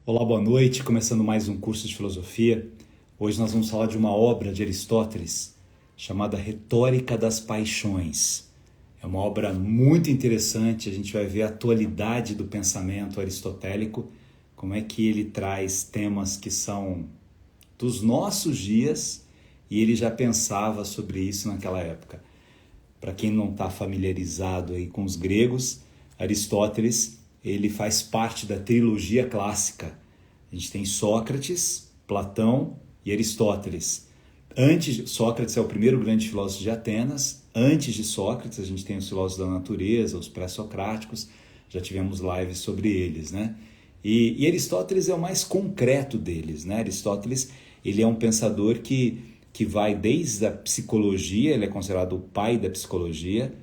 Olá, boa noite. Começando mais um curso de filosofia. Hoje nós vamos falar de uma obra de Aristóteles chamada Retórica das Paixões. É uma obra muito interessante. A gente vai ver a atualidade do pensamento aristotélico, como é que ele traz temas que são dos nossos dias e ele já pensava sobre isso naquela época. Para quem não está familiarizado aí com os gregos, Aristóteles ele faz parte da trilogia clássica. A gente tem Sócrates, Platão e Aristóteles. Sócrates é o primeiro grande filósofo de Atenas. Antes de Sócrates, a gente tem os filósofos da natureza, os pré-socráticos. Já tivemos lives sobre eles, né? E Aristóteles é o mais concreto deles, né? Aristóteles ele é um pensador que vai desde a psicologia, ele é considerado o pai da psicologia,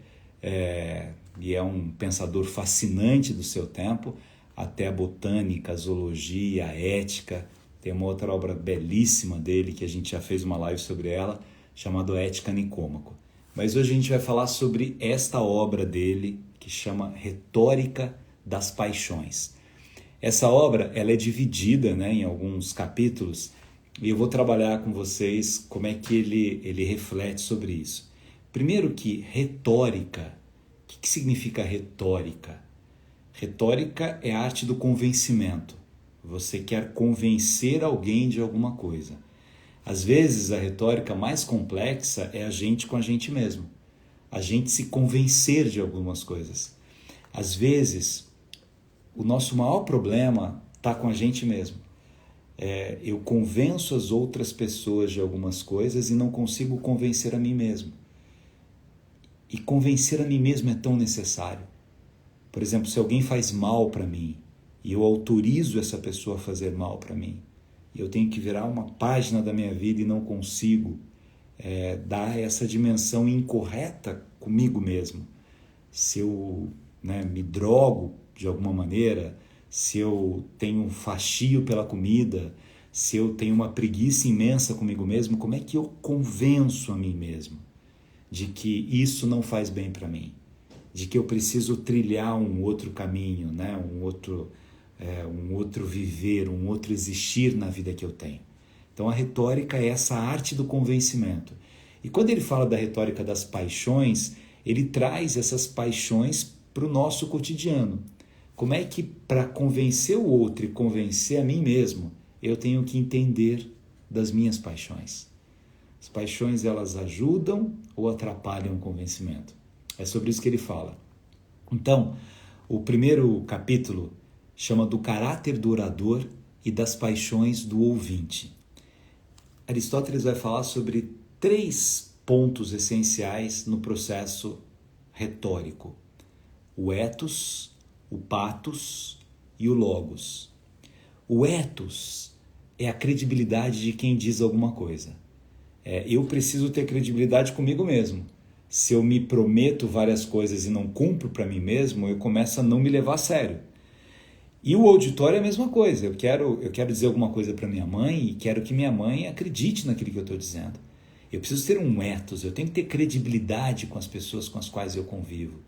e é um pensador fascinante do seu tempo, até a botânica, a zoologia, a ética. Tem uma outra obra belíssima dele, que a gente já fez uma live sobre ela, chamada Ética Nicômaco. Mas hoje a gente vai falar sobre esta obra dele, que chama Retórica das Paixões. Essa obra ela é dividida, né, em alguns capítulos, e eu vou trabalhar com vocês como é que ele reflete sobre isso. Primeiro que retórica. O que significa retórica? Retórica é a arte do convencimento. Você quer convencer alguém de alguma coisa. Às vezes, a retórica mais complexa é a gente com a gente mesmo. A gente se convencer de algumas coisas. Às vezes, o nosso maior problema está com a gente mesmo. Eu convenço as outras pessoas de algumas coisas e não consigo convencer a mim mesmo. E convencer a mim mesmo é tão necessário. Por exemplo, se alguém faz mal para mim e eu autorizo essa pessoa a fazer mal para mim, e eu tenho que virar uma página da minha vida e não consigo dar essa dimensão incorreta comigo mesmo. Se eu me drogo de alguma maneira, se eu tenho um fastio pela comida, se eu tenho uma preguiça imensa comigo mesmo, como é que eu convenço a mim mesmo de que isso não faz bem para mim, de que eu preciso trilhar um outro caminho, né? um outro viver, um outro existir na vida que eu tenho. Então a retórica é essa arte do convencimento. E quando ele fala da retórica das paixões, ele traz essas paixões para o nosso cotidiano. Como é que para convencer o outro e convencer a mim mesmo, eu tenho que entender das minhas paixões? As paixões, elas ajudam ou atrapalham o convencimento? É sobre isso que ele fala. Então, o primeiro capítulo chama do caráter do orador e das paixões do ouvinte. Aristóteles vai falar sobre 3 pontos essenciais no processo retórico: o ethos, o pathos e o logos. O ethos é a credibilidade de quem diz alguma coisa. Eu preciso ter credibilidade comigo mesmo. Se eu me prometo várias coisas e não cumpro para mim mesmo, eu começo a não me levar a sério. E o auditório é a mesma coisa. Eu quero dizer alguma coisa para minha mãe e quero que minha mãe acredite naquilo que eu estou dizendo. Eu preciso ter um ethos, eu tenho que ter credibilidade com as pessoas com as quais eu convivo.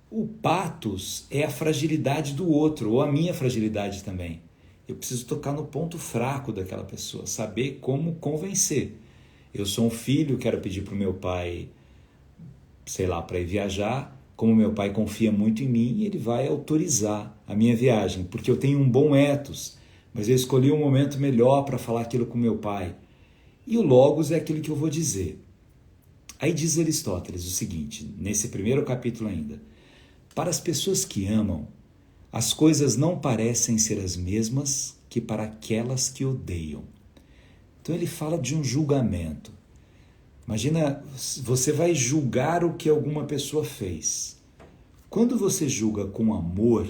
O pathos é a fragilidade do outro, ou a minha fragilidade também. Eu preciso tocar no ponto fraco daquela pessoa, saber como convencer. Eu sou um filho, quero pedir para o meu pai, para ir viajar. Como meu pai confia muito em mim, ele vai autorizar a minha viagem, porque eu tenho um bom ethos, mas eu escolhi um momento melhor para falar aquilo com meu pai. E o logos é aquilo que eu vou dizer. Aí diz Aristóteles o seguinte, nesse primeiro capítulo ainda: para as pessoas que amam, as coisas não parecem ser as mesmas que para aquelas que odeiam. Então ele fala de um julgamento. Imagina, você vai julgar o que alguma pessoa fez. Quando você julga com amor,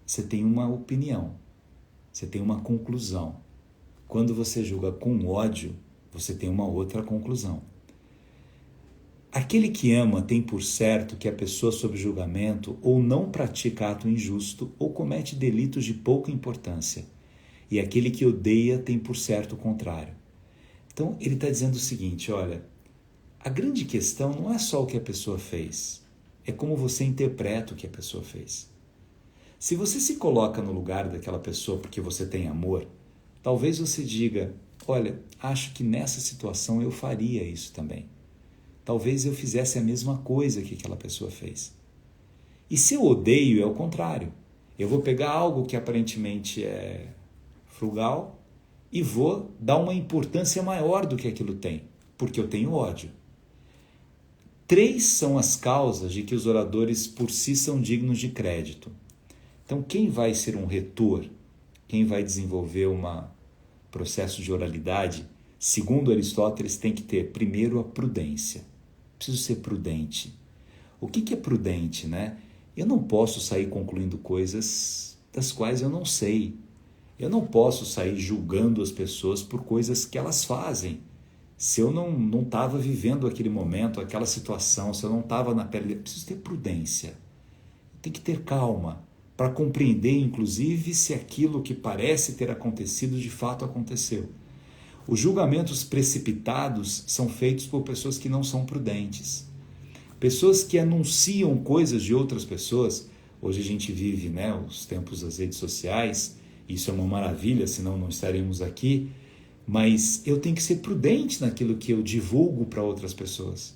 você tem uma opinião, você tem uma conclusão. Quando você julga com ódio, você tem uma outra conclusão. Aquele que ama tem por certo que a pessoa sob julgamento ou não pratica ato injusto ou comete delitos de pouca importância. E aquele que odeia tem por certo o contrário. Então ele está dizendo o seguinte, olha, a grande questão não é só o que a pessoa fez, é como você interpreta o que a pessoa fez. Se você se coloca no lugar daquela pessoa porque você tem amor, talvez você diga, olha, acho que nessa situação eu faria isso também. Talvez eu fizesse a mesma coisa que aquela pessoa fez. E se eu odeio, é o contrário. Eu vou pegar algo que aparentemente é frugal e vou dar uma importância maior do que aquilo tem, porque eu tenho ódio. 3 são as causas de que os oradores por si são dignos de crédito. Então, quem vai ser um retor, quem vai desenvolver um processo de oralidade, segundo Aristóteles, tem que ter, primeiro, a prudência. Preciso ser prudente. O que é prudente, né? Eu não posso sair concluindo coisas das quais eu não sei. Eu não posso sair julgando as pessoas por coisas que elas fazem. Se eu não estava vivendo aquele momento, aquela situação, se eu não estava na pele, eu preciso ter prudência. Tem que ter calma para compreender, inclusive, se aquilo que parece ter acontecido de fato aconteceu. Os julgamentos precipitados são feitos por pessoas que não são prudentes. Pessoas que anunciam coisas de outras pessoas. Hoje a gente vive, né, os tempos das redes sociais. Isso é uma maravilha, senão não estaremos aqui. Mas eu tenho que ser prudente naquilo que eu divulgo para outras pessoas.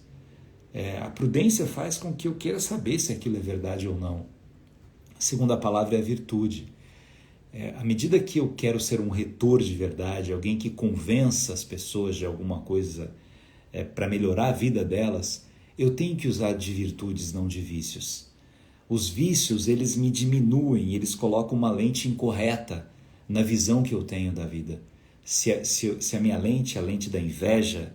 A prudência faz com que eu queira saber se aquilo é verdade ou não. A segunda palavra é a virtude. À medida que eu quero ser um retor de verdade, alguém que convença as pessoas de alguma coisa para melhorar a vida delas, eu tenho que usar de virtudes, não de vícios. Os vícios, eles me diminuem, eles colocam uma lente incorreta na visão que eu tenho da vida. Se a minha lente é a lente da inveja,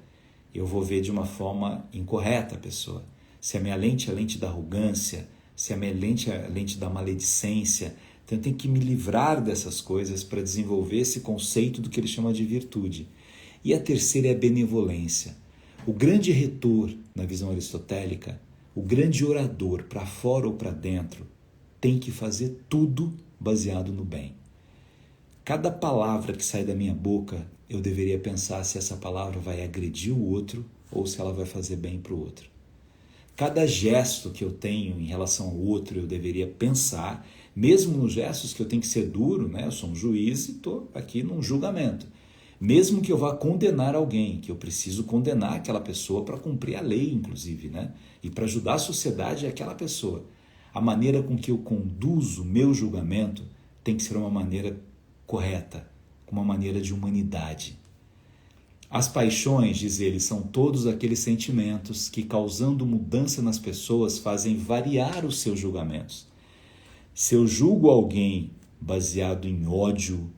eu vou ver de uma forma incorreta a pessoa. Se a minha lente é a lente da arrogância, se a minha lente é a lente da maledicência, então eu tenho que me livrar dessas coisas para desenvolver esse conceito do que ele chama de virtude. E a terceira é a benevolência. O grande retor, na visão aristotélica, o grande orador, para fora ou para dentro, tem que fazer tudo baseado no bem. Cada palavra que sai da minha boca, eu deveria pensar se essa palavra vai agredir o outro ou se ela vai fazer bem para o outro. Cada gesto que eu tenho em relação ao outro, eu deveria pensar, mesmo nos gestos que eu tenho que ser duro, né? Eu sou um juiz e estou aqui num julgamento. Mesmo que eu vá condenar alguém, que eu preciso condenar aquela pessoa para cumprir a lei, inclusive, né? E para ajudar a sociedade aquela pessoa. A maneira com que eu conduzo o meu julgamento tem que ser uma maneira correta, uma maneira de humanidade. As paixões, diz ele, são todos aqueles sentimentos que, causando mudança nas pessoas, fazem variar os seus julgamentos. Se eu julgo alguém baseado em ódio,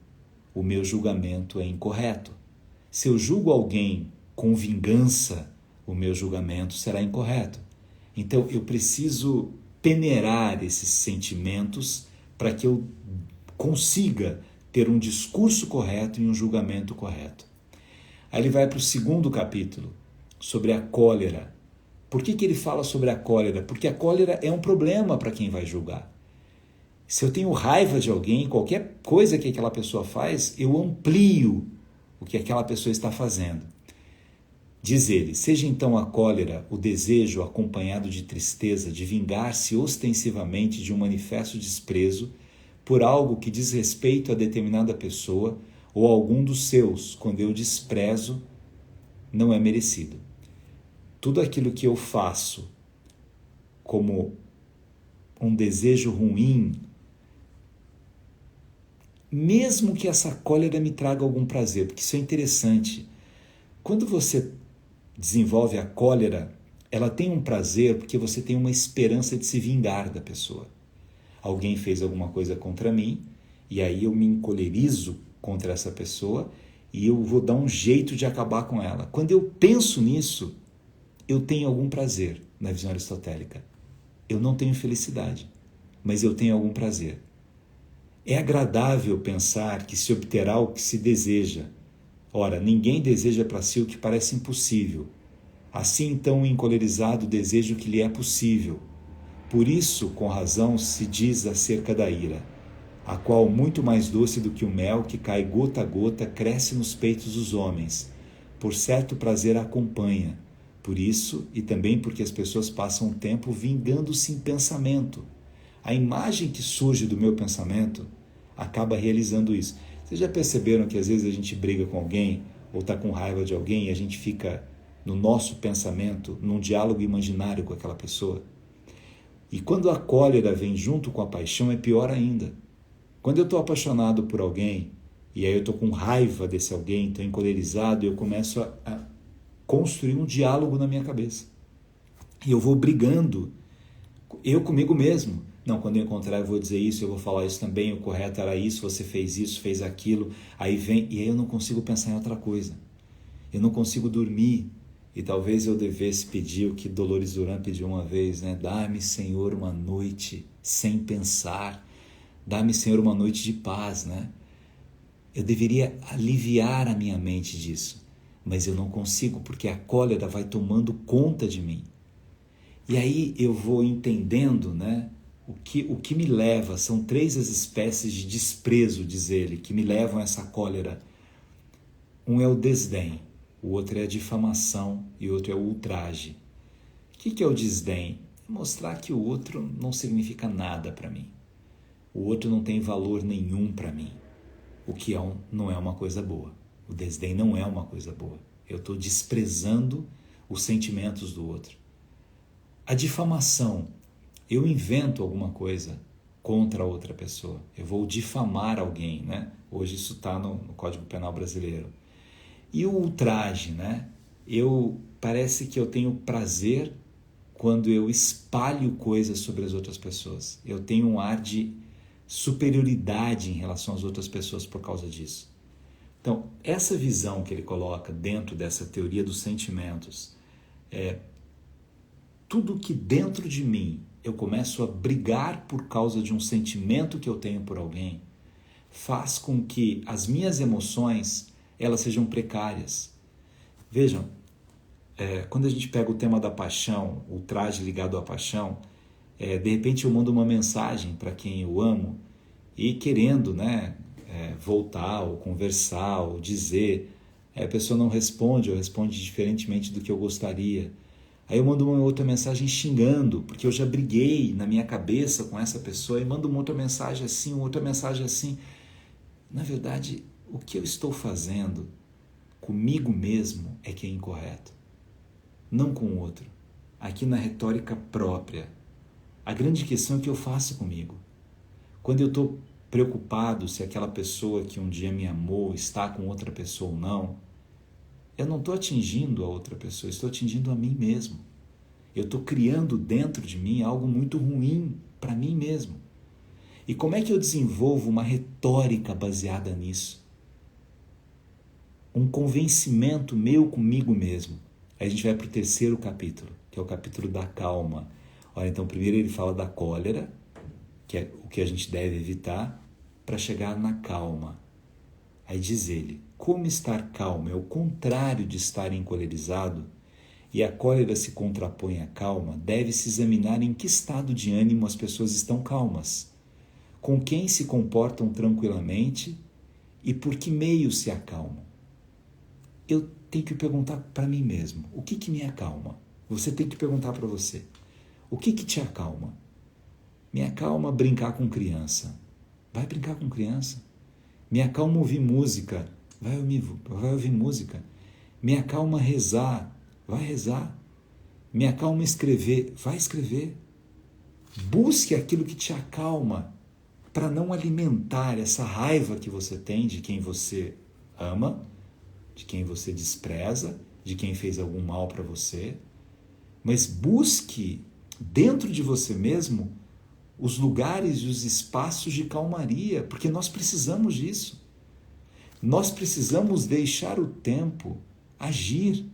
o meu julgamento é incorreto. Se eu julgo alguém com vingança, o meu julgamento será incorreto. Então, eu preciso peneirar esses sentimentos para que eu consiga ter um discurso correto e um julgamento correto. Aí ele vai para o segundo capítulo, sobre a cólera. Por que ele fala sobre a cólera? Porque a cólera é um problema para quem vai julgar. Se eu tenho raiva de alguém, qualquer coisa que aquela pessoa faz, eu amplio o que aquela pessoa está fazendo. Diz ele, seja então a cólera o desejo acompanhado de tristeza de vingar-se ostensivamente de um manifesto desprezo por algo que diz respeito a determinada pessoa ou algum dos seus, quando eu desprezo, não é merecido. Tudo aquilo que eu faço como um desejo ruim, mesmo que essa cólera me traga algum prazer, porque isso é interessante. Quando você desenvolve a cólera, ela tem um prazer porque você tem uma esperança de se vingar da pessoa. Alguém fez alguma coisa contra mim, e aí eu me encolerizo contra essa pessoa e eu vou dar um jeito de acabar com ela. Quando eu penso nisso, eu tenho algum prazer na visão aristotélica. Eu não tenho felicidade, mas eu tenho algum prazer. É agradável pensar que se obterá o que se deseja. Ora, ninguém deseja para si o que parece impossível. Assim, então, o encolerizado deseja o que lhe é possível. Por isso, com razão, se diz acerca da ira, a qual, muito mais doce do que o mel que cai gota a gota, cresce nos peitos dos homens. Por certo prazer a acompanha. Por isso, e também porque as pessoas passam o tempo vingando-se em pensamento. A imagem que surge do meu pensamento acaba realizando isso. Vocês já perceberam que às vezes a gente briga com alguém ou está com raiva de alguém e a gente fica no nosso pensamento, num diálogo imaginário com aquela pessoa? E quando a cólera vem junto com a paixão é pior ainda. Quando eu estou apaixonado por alguém e aí eu estou com raiva desse alguém, estou encolerizado, eu começo a construir um diálogo na minha cabeça. E eu vou brigando, eu comigo mesmo. Não, quando eu encontrar eu vou dizer isso, eu vou falar isso também, o correto era isso, você fez isso, fez aquilo. Aí vem, e aí eu não consigo pensar em outra coisa. Eu não consigo dormir. E talvez eu devesse pedir o que Dolores Duran pediu uma vez, né? Dá-me, Senhor, uma noite sem pensar. Dá-me, Senhor, uma noite de paz, né? Eu deveria aliviar a minha mente disso, mas eu não consigo porque a cólera vai tomando conta de mim. E aí eu vou entendendo, né? O que me leva, são 3 as espécies de desprezo, diz ele, que me levam a essa cólera. Um é o desdém, o outro é a difamação e o outro é o ultraje. O que é o desdém? É mostrar que o outro não significa nada para mim. O outro não tem valor nenhum para mim. O que não é uma coisa boa. O desdém não é uma coisa boa. Eu estou desprezando os sentimentos do outro. A difamação. Eu invento alguma coisa contra outra pessoa. Eu vou difamar alguém, né? Hoje isso está no Código Penal brasileiro. E o ultraje, né? Parece que eu tenho prazer quando eu espalho coisas sobre as outras pessoas. Eu tenho um ar de superioridade em relação às outras pessoas por causa disso. Então, essa visão que ele coloca dentro dessa teoria dos sentimentos, tudo que dentro de mim eu começo a brigar por causa de um sentimento que eu tenho por alguém, faz com que as minhas emoções elas sejam precárias. Vejam, quando a gente pega o tema da paixão, o traje ligado à paixão, de repente eu mando uma mensagem para quem eu amo e querendo, né, voltar ou conversar ou dizer, a pessoa não responde ou responde diferentemente do que eu gostaria. Aí eu mando uma outra mensagem xingando, porque eu já briguei na minha cabeça com essa pessoa e mando uma outra mensagem assim, outra mensagem assim. Na verdade, o que eu estou fazendo comigo mesmo é que é incorreto, não com o outro. Aqui na retórica própria, a grande questão é o que eu faço comigo. Quando eu estou preocupado se aquela pessoa que um dia me amou está com outra pessoa ou não, eu não estou atingindo a outra pessoa, estou atingindo a mim mesmo. Eu estou criando dentro de mim algo muito ruim para mim mesmo. E como é que eu desenvolvo uma retórica baseada nisso? Um convencimento meu comigo mesmo. Aí a gente vai para o 3º capítulo, que é o capítulo da calma. Olha, então primeiro ele fala da cólera, que é o que a gente deve evitar, para chegar na calma. Aí diz ele, como estar calmo é o contrário de estar encolerizado, e a cólera se contrapõe à calma, deve-se examinar em que estado de ânimo as pessoas estão calmas, com quem se comportam tranquilamente e por que meio se acalmam. Eu tenho que perguntar para mim mesmo, o que me acalma? Você tem que perguntar para você, o que te acalma? Me acalma brincar com criança. Vai brincar com criança. Me acalma ouvir música. Vai ouvir música. Me acalma rezar. Vai rezar. Me acalma escrever. Vai escrever. Busque aquilo que te acalma para não alimentar essa raiva que você tem de quem você ama, de quem você despreza, de quem fez algum mal para você. Mas busque dentro de você mesmo os lugares e os espaços de calmaria, porque nós precisamos disso. Nós precisamos deixar o tempo agir,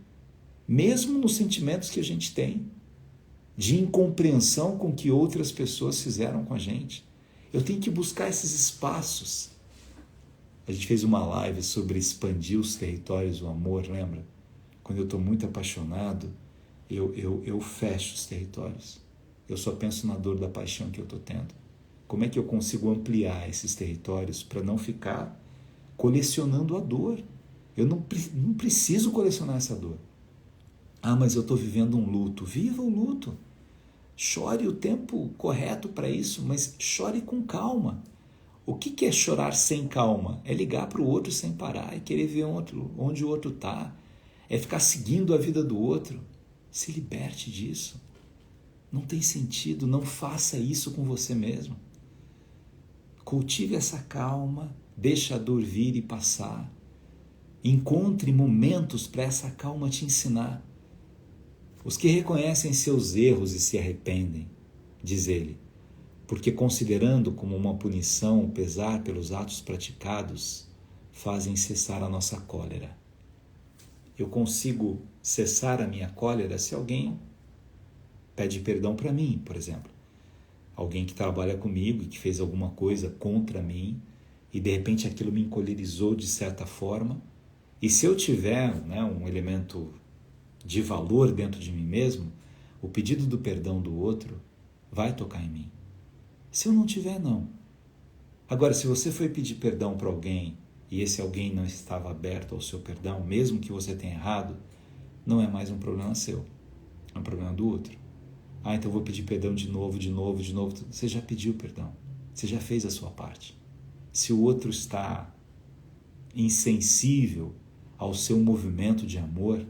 mesmo nos sentimentos que a gente tem, de incompreensão com que outras pessoas fizeram com a gente. Eu tenho que buscar esses espaços. A gente fez uma live sobre expandir os territórios do amor, lembra? Quando eu estou muito apaixonado, eu fecho os territórios. Eu só penso na dor da paixão que eu estou tendo. Como é que eu consigo ampliar esses territórios para não ficar colecionando a dor? Eu não preciso colecionar essa dor. Ah, mas eu estou vivendo um luto. Viva o luto. Chore o tempo correto para isso, mas chore com calma. O que é chorar sem calma? É ligar para o outro sem parar e querer ver onde o outro está. É ficar seguindo a vida do outro. Se liberte disso. Não tem sentido, não faça isso com você mesmo. Cultive essa calma, deixe a dor vir e passar. Encontre momentos para essa calma te ensinar. Os que reconhecem seus erros e se arrependem, diz ele, porque considerando como uma punição o pesar pelos atos praticados, fazem cessar a nossa cólera. Eu consigo cessar a minha cólera se alguém pede perdão para mim, por exemplo. Alguém que trabalha comigo e que fez alguma coisa contra mim e de repente aquilo me encolerizou de certa forma. E se eu tiver um elemento de valor dentro de mim mesmo, o pedido do perdão do outro vai tocar em mim. Se eu não tiver, não. Agora, se você foi pedir perdão para alguém e esse alguém não estava aberto ao seu perdão, mesmo que você tenha errado, não é mais um problema seu, é um problema do outro. Então eu vou pedir perdão de novo. Você já pediu perdão, você já fez a sua parte. Se o outro está insensível ao seu movimento de amor,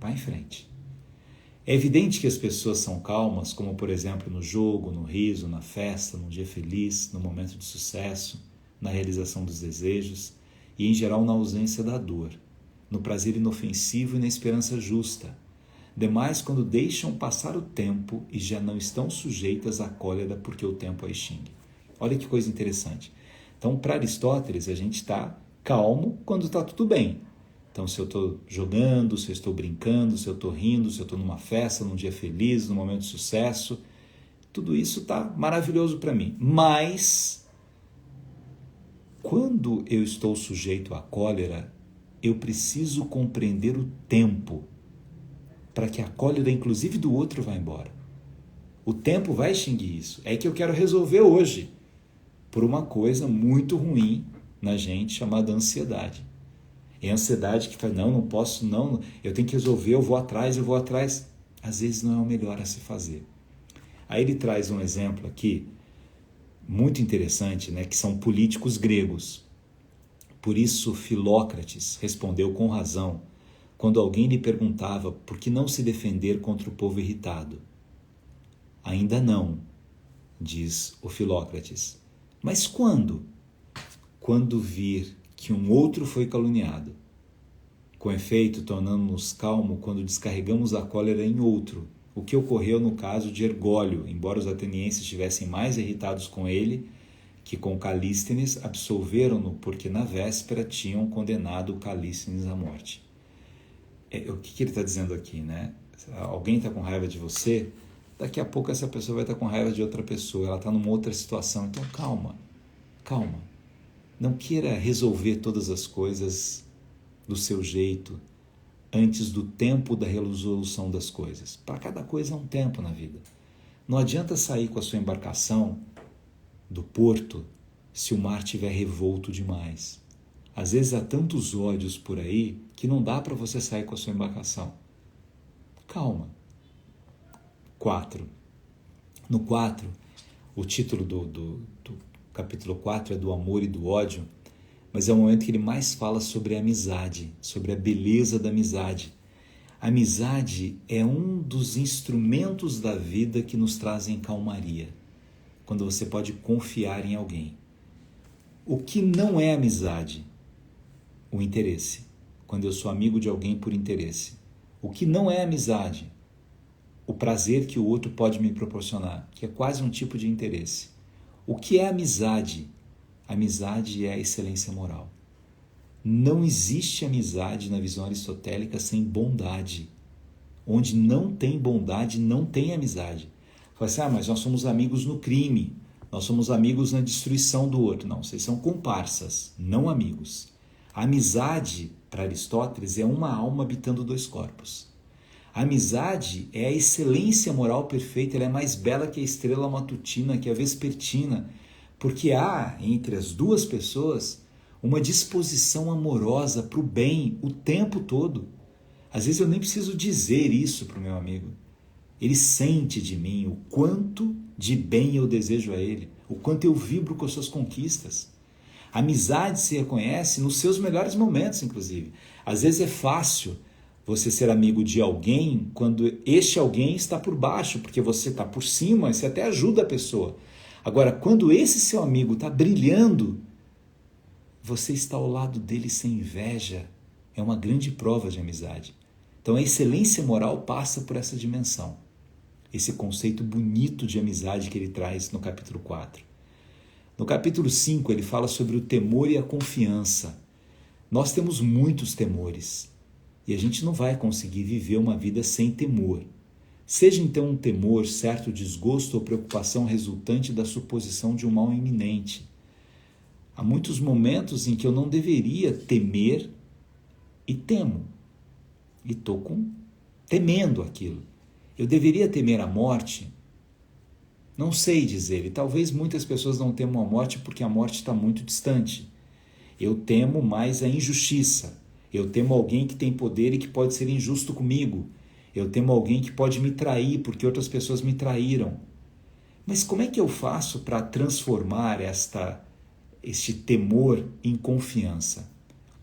vá em frente. É evidente que as pessoas são calmas, como por exemplo no jogo, no riso, na festa, num dia feliz, no momento de sucesso, na realização dos desejos e em geral na ausência da dor, no prazer inofensivo e na esperança justa. Demais quando deixam passar o tempo e já não estão sujeitas à cólera porque o tempo a extingue. Olha que coisa interessante. Então, para Aristóteles, a gente está calmo quando está tudo bem. Então, se eu estou jogando, se eu estou brincando, se eu estou rindo, se eu estou numa festa, num dia feliz, num momento de sucesso, tudo isso está maravilhoso para mim. Mas, quando eu estou sujeito à cólera, eu preciso compreender o tempo para que a cólera, inclusive do outro, vá embora. O tempo vai extinguir isso. É que eu quero resolver hoje por uma coisa muito ruim na gente chamada ansiedade. É a ansiedade que fala, não posso, não, eu tenho que resolver, eu vou atrás. Às vezes não é o melhor a se fazer. Aí ele traz um exemplo aqui, muito interessante, que são políticos gregos. Por isso Filócrates respondeu com razão, quando alguém lhe perguntava por que não se defender contra o povo irritado. Ainda não, diz o Filócrates. Mas quando? Quando vir que um outro foi caluniado. Com efeito, tornando-nos calmos quando descarregamos a cólera em outro, o que ocorreu no caso de Ergólio, embora os atenienses estivessem mais irritados com ele que com Calístenes, absolveram-no porque na véspera tinham condenado Calístenes à morte. O que ele está dizendo aqui, Alguém está com raiva de você, daqui a pouco essa pessoa vai estar com raiva de outra pessoa, ela está numa outra situação, então calma. Não queira resolver todas as coisas do seu jeito antes do tempo da resolução das coisas. Para cada coisa há um tempo na vida. Não adianta sair com a sua embarcação do porto se o mar estiver revolto demais. Às vezes há tantos ódios por aí que não dá para você sair com a sua embarcação. Calma. 4. No 4, o título do capítulo 4 é do amor e do ódio, mas é o momento que ele mais fala sobre a amizade, sobre a beleza da amizade. A amizade é um dos instrumentos da vida que nos trazem calmaria, quando você pode confiar em alguém. O que não é amizade? O interesse, quando eu sou amigo de alguém por interesse. O que não é amizade? O prazer que o outro pode me proporcionar, que é quase um tipo de interesse. O que é amizade? Amizade é a excelência moral. Não existe amizade na visão aristotélica sem bondade. Onde não tem bondade, não tem amizade. Fala assim, mas nós somos amigos no crime, nós somos amigos na destruição do outro. Não, vocês são comparsas, não amigos. A amizade, para Aristóteles, é uma alma habitando dois corpos. A amizade é a excelência moral perfeita, ela é mais bela que a estrela matutina, que a vespertina, porque há, entre as duas pessoas, uma disposição amorosa para o bem o tempo todo. Às vezes eu nem preciso dizer isso para o meu amigo. Ele sente de mim o quanto de bem eu desejo a ele, o quanto eu vibro com as suas conquistas. A amizade se reconhece nos seus melhores momentos, inclusive. Às vezes é fácil você ser amigo de alguém quando este alguém está por baixo, porque você está por cima e você até ajuda a pessoa. Agora, quando esse seu amigo está brilhando, você está ao lado dele sem inveja. É uma grande prova de amizade. Então a excelência moral passa por essa dimensão. Esse conceito bonito de amizade que ele traz no capítulo 4. No capítulo 5 ele fala sobre o temor e a confiança. Nós temos muitos temores e a gente não vai conseguir viver uma vida sem temor. Seja então um temor, certo desgosto ou preocupação resultante da suposição de um mal iminente. Há muitos momentos em que eu não deveria temer e temo. E estou temendo aquilo. Eu deveria temer a morte? Não sei dizer. E talvez muitas pessoas não temam a morte porque a morte está muito distante. Eu temo mais a injustiça. Eu temo alguém que tem poder e que pode ser injusto comigo. Eu temo alguém que pode me trair porque outras pessoas me traíram. Mas como é que eu faço para transformar este temor em confiança?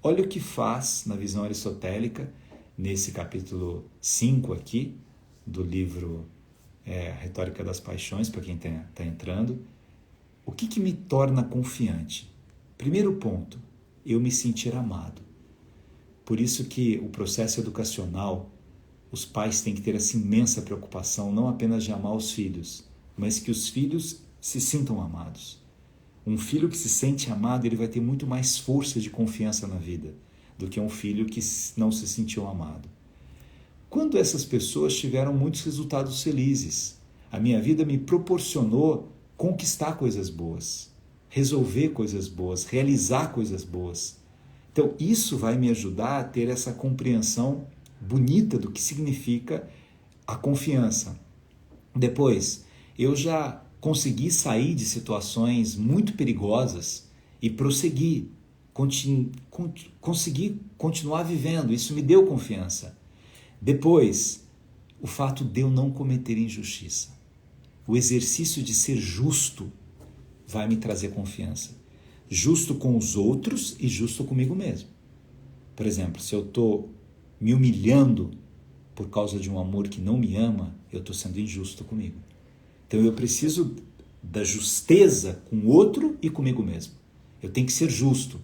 Olha o que faz na visão aristotélica, nesse capítulo 5 aqui, do livro Retórica das Paixões, para quem está entrando. O que me torna confiante? Primeiro ponto, eu me sentir amado. Por isso que o processo educacional, os pais têm que ter essa imensa preocupação, não apenas de amar os filhos, mas que os filhos se sintam amados. Um filho que se sente amado, ele vai ter muito mais força de confiança na vida do que um filho que não se sentiu amado. Quando essas pessoas tiveram muitos resultados felizes, a minha vida me proporcionou conquistar coisas boas, resolver coisas boas, realizar coisas boas. Então, isso vai me ajudar a ter essa compreensão bonita do que significa a confiança. Depois, eu já consegui sair de situações muito perigosas e prosseguir, consegui continuar vivendo. Isso me deu confiança. Depois, o fato de eu não cometer injustiça. O exercício de ser justo vai me trazer confiança. Justo com os outros e justo comigo mesmo. Por exemplo, se eu estou me humilhando por causa de um amor que não me ama, eu estou sendo injusto comigo. Então eu preciso da justeza com o outro e comigo mesmo. Eu tenho que ser justo.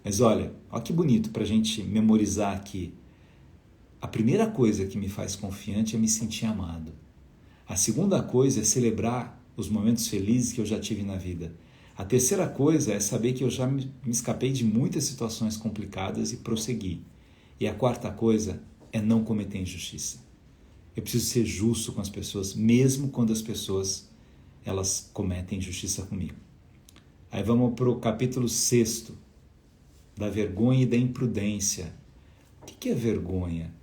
Mas olha que bonito para a gente memorizar aqui. A primeira coisa que me faz confiante é me sentir amado. A segunda coisa é celebrar os momentos felizes que eu já tive na vida. A terceira coisa é saber que eu já me escapei de muitas situações complicadas e prossegui. E a quarta coisa é não cometer injustiça. Eu preciso ser justo com as pessoas, mesmo quando as pessoas elas cometem injustiça comigo. Aí vamos para o capítulo 6, da vergonha e da imprudência. O que é vergonha?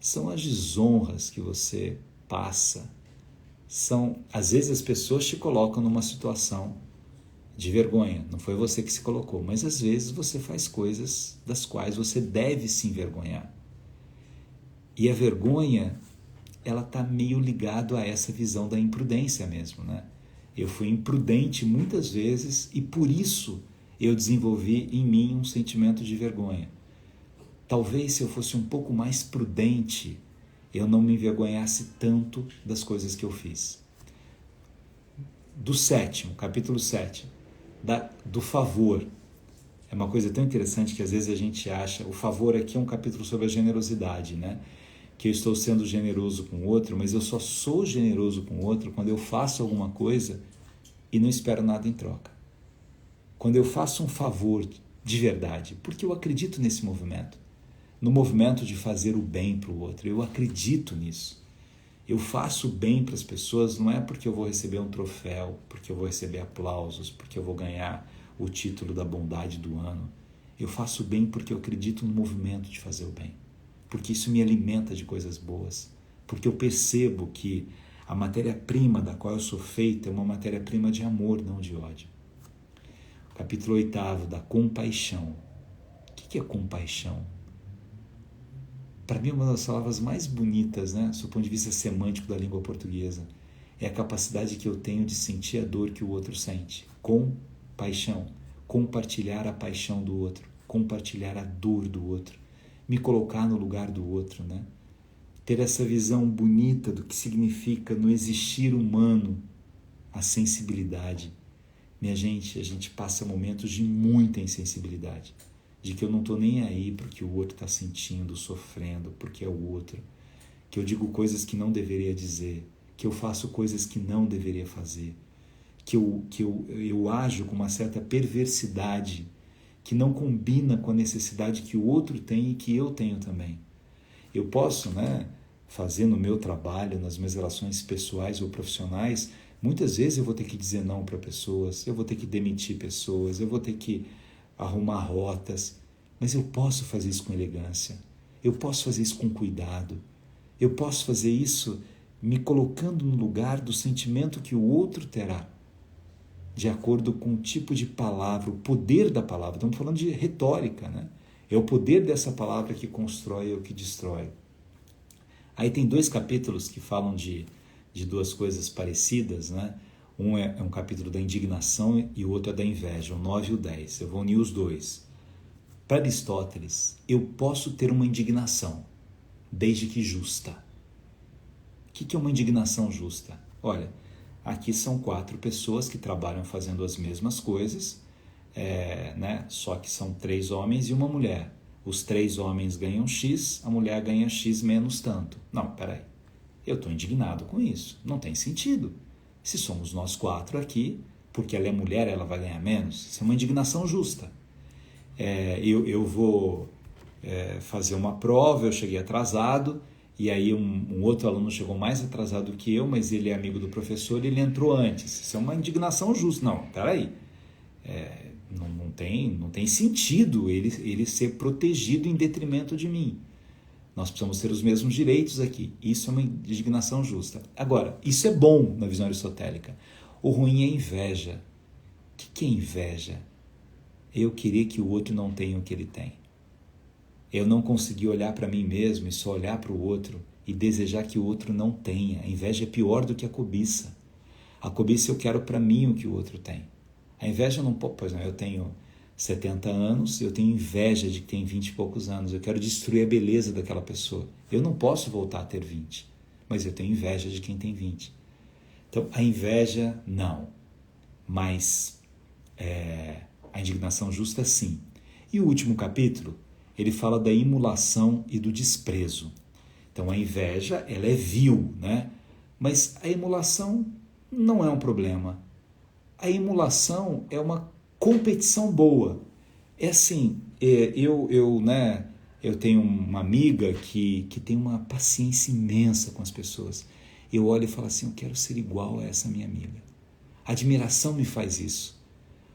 São as desonras que você passa. Às vezes as pessoas te colocam numa situação de vergonha. Não foi você que se colocou, mas às vezes você faz coisas das quais você deve se envergonhar. E a vergonha, ela está meio ligado a essa visão da imprudência mesmo, né? Eu fui imprudente muitas vezes e por isso eu desenvolvi em mim um sentimento de vergonha. Talvez se eu fosse um pouco mais prudente, eu não me envergonhasse tanto das coisas que eu fiz. Do 7º, capítulo 7, do favor. É uma coisa tão interessante que às vezes a gente acha, o favor aqui é um capítulo sobre a generosidade, né? Que eu estou sendo generoso com o outro, mas eu só sou generoso com o outro quando eu faço alguma coisa e não espero nada em troca. Quando eu faço um favor de verdade, porque eu acredito nesse movimento, no movimento de fazer o bem para o outro, eu acredito nisso. Eu faço o bem para as pessoas não é porque eu vou receber um troféu, porque eu vou receber aplausos, porque eu vou ganhar o título da bondade do ano. Eu faço o bem porque eu acredito no movimento de fazer o bem. Porque isso me alimenta de coisas boas, porque eu percebo que a matéria-prima da qual eu sou feita é uma matéria-prima de amor, não de ódio. Capítulo 8, da compaixão. O que é compaixão? para mim, uma das palavras mais bonitas, né, do ponto de vista semântico da língua portuguesa, é a capacidade que eu tenho de sentir a dor que o outro sente, com paixão, compartilhar a paixão do outro, compartilhar a dor do outro, me colocar no lugar do outro, né? Ter essa visão bonita do que significa no existir humano a sensibilidade. Minha gente, a gente passa momentos de muita insensibilidade, de que eu não estou nem aí para o que o outro está sentindo, sofrendo, porque é o outro, que eu digo coisas que não deveria dizer, que eu faço coisas que não deveria fazer, que eu ajo com uma certa perversidade que não combina com a necessidade que o outro tem e que eu tenho também. Eu posso, né, fazer no meu trabalho, nas minhas relações pessoais ou profissionais, muitas vezes eu vou ter que dizer não para pessoas, eu vou ter que demitir pessoas, eu vou ter que arrumar rotas, mas eu posso fazer isso com elegância, eu posso fazer isso com cuidado, eu posso fazer isso me colocando no lugar do sentimento que o outro terá, de acordo com o tipo de palavra, o poder da palavra. Estamos falando de retórica, né? É o poder dessa palavra que constrói ou que destrói. Aí tem 2 capítulos que falam de 2 coisas parecidas, né? Um é um capítulo da indignação e o outro é da inveja, o 9 e o 10. Eu vou unir os 2. Para Aristóteles, eu posso ter uma indignação, desde que justa. O que é uma indignação justa? Olha, aqui são 4 pessoas que trabalham fazendo as mesmas coisas, né? Só que são 3 homens e uma mulher. Os 3 homens ganham X, a mulher ganha X menos tanto. Não, peraí. Eu estou indignado com isso. Não tem sentido. Se somos nós 4 aqui, porque ela é mulher, ela vai ganhar menos. Isso é uma indignação justa. Eu vou fazer uma prova, eu cheguei atrasado, e aí um outro aluno chegou mais atrasado que eu, mas ele é amigo do professor e ele entrou antes. Isso é uma indignação justa. Não, peraí. Não tem sentido ele ser protegido em detrimento de mim. Nós precisamos ter os mesmos direitos aqui. Isso é uma indignação justa. Agora, isso é bom na visão aristotélica. O ruim é inveja. O que é inveja? Eu querer que o outro não tenha o que ele tem. Eu não conseguir olhar para mim mesmo e só olhar para o outro e desejar que o outro não tenha. A inveja é pior do que a cobiça. A cobiça eu quero para mim o que o outro tem. A inveja não pode... Por exemplo, eu tenho 70 anos, eu tenho inveja de que tem 20 e poucos anos. Eu quero destruir a beleza daquela pessoa. Eu não posso voltar a ter 20, mas eu tenho inveja de quem tem 20. Então, a inveja, não. Mas a indignação justa, sim. E o último capítulo, ele fala da imulação e do desprezo. Então, a inveja, ela é vil, né? Mas a emulação não é um problema. A emulação é uma competição boa. É assim, eu tenho uma amiga que tem uma paciência imensa com as pessoas. Eu olho e falo assim, eu quero ser igual a essa minha amiga. A admiração me faz isso.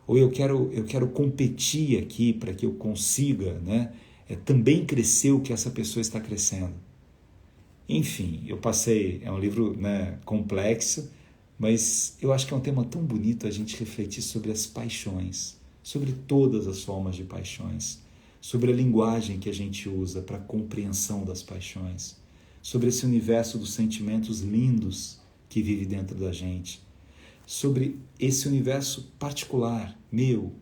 Ou eu quero competir aqui para que eu consiga, né, também crescer o que essa pessoa está crescendo. Enfim, é um livro, né, complexo, mas eu acho que é um tema tão bonito a gente refletir sobre as paixões, sobre todas as formas de paixões, sobre a linguagem que a gente usa para a compreensão das paixões, sobre esse universo dos sentimentos lindos que vive dentro da gente, sobre esse universo particular, meu,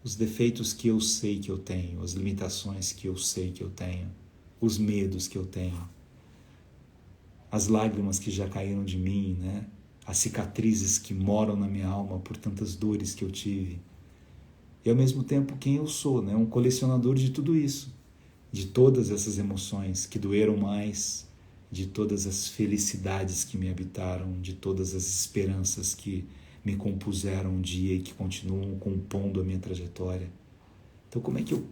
os defeitos que eu sei que eu tenho, as limitações que eu sei que eu tenho, os medos que eu tenho, as lágrimas que já caíram de mim, né? As cicatrizes que moram na minha alma por tantas dores que eu tive. E ao mesmo tempo quem eu sou, né? Um colecionador de tudo isso, de todas essas emoções que doeram mais, de todas as felicidades que me habitaram, de todas as esperanças que me compuseram um dia e que continuam compondo a minha trajetória. Então como é que eu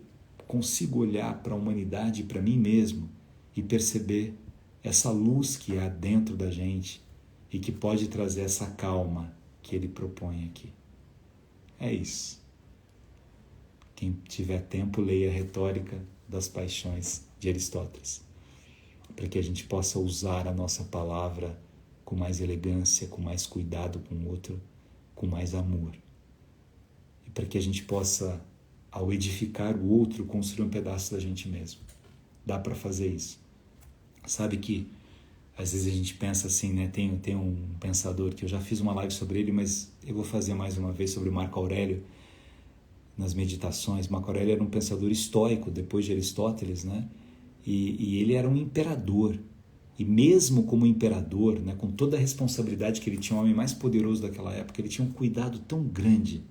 consigo olhar para a humanidade e para mim mesmo e perceber essa luz que há dentro da gente e que pode trazer essa calma que ele propõe aqui? É isso. Quem tiver tempo, leia a Retórica das Paixões de Aristóteles, para que a gente possa usar a nossa palavra com mais elegância, com mais cuidado com o outro, com mais amor. E para que a gente possa, ao edificar o outro, construir um pedaço da gente mesmo. Dá para fazer isso. Sabe que às vezes a gente pensa assim, né? Tem um pensador que eu já fiz uma live sobre ele, mas eu vou fazer mais uma vez sobre Marco Aurélio nas meditações. Marco Aurélio era um pensador estoico depois de Aristóteles, né? E ele era um imperador. E mesmo como imperador, né, com toda a responsabilidade que ele tinha, o homem mais poderoso daquela época, ele tinha um cuidado tão grande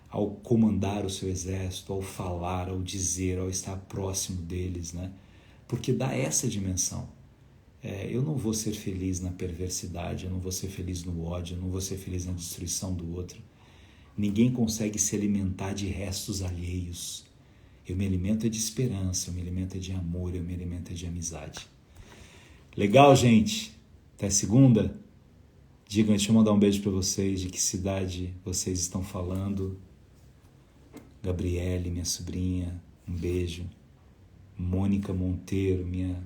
ao comandar o seu exército, ao falar, ao dizer, ao estar próximo deles, né? Porque dá essa dimensão. Eu não vou ser feliz na perversidade, eu não vou ser feliz no ódio, eu não vou ser feliz na destruição do outro. Ninguém consegue se alimentar de restos alheios. Eu me alimento de esperança, eu me alimento de amor, eu me alimento de amizade. Legal, gente? Até segunda? Digam, deixa eu mandar um beijo para vocês, de que cidade vocês estão falando. Gabriele, minha sobrinha, um beijo. Mônica Monteiro, minha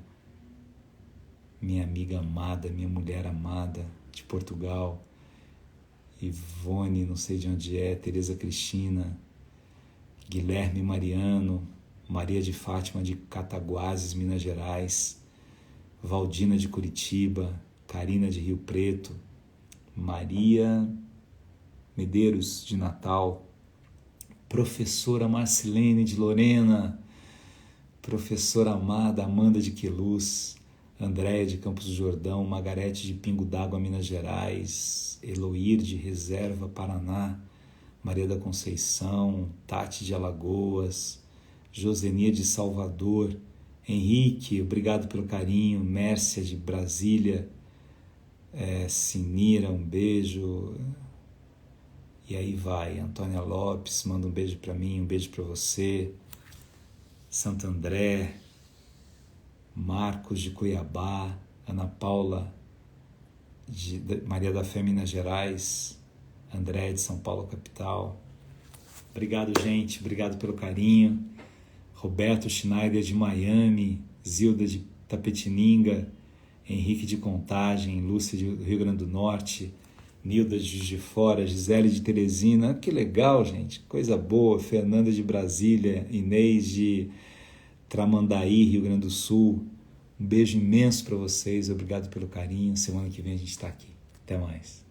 amiga amada, minha mulher amada de Portugal. Ivone, não sei de onde é, Tereza Cristina, Guilherme Mariano, Maria de Fátima de Cataguases, Minas Gerais, Valdina de Curitiba, Karina de Rio Preto, Maria Medeiros de Natal, professora Marcilene de Lorena, professora amada Amanda de Queluz, Andréia de Campos do Jordão, Margarete de Pingo d'Água, Minas Gerais, Eloir de Reserva, Paraná, Maria da Conceição, Tati de Alagoas, Josenia de Salvador, Henrique, obrigado pelo carinho, Mércia de Brasília, Sinira, um beijo, e aí vai, Antônia Lopes, manda um beijo para mim, um beijo para você, Santo André, Marcos de Cuiabá, Ana Paula de Maria da Fé, Minas Gerais, André de São Paulo, capital. Obrigado, gente, obrigado pelo carinho. Roberto Schneider de Miami, Zilda de Tapetininga, Henrique de Contagem, Lúcia do Rio Grande do Norte, Nilda de Juiz de Fora, Gisele de Teresina, que legal, gente, coisa boa, Fernanda de Brasília, Inês de Tramandaí, Rio Grande do Sul. Um beijo imenso para vocês, obrigado pelo carinho. Semana que vem a gente está aqui. Até mais.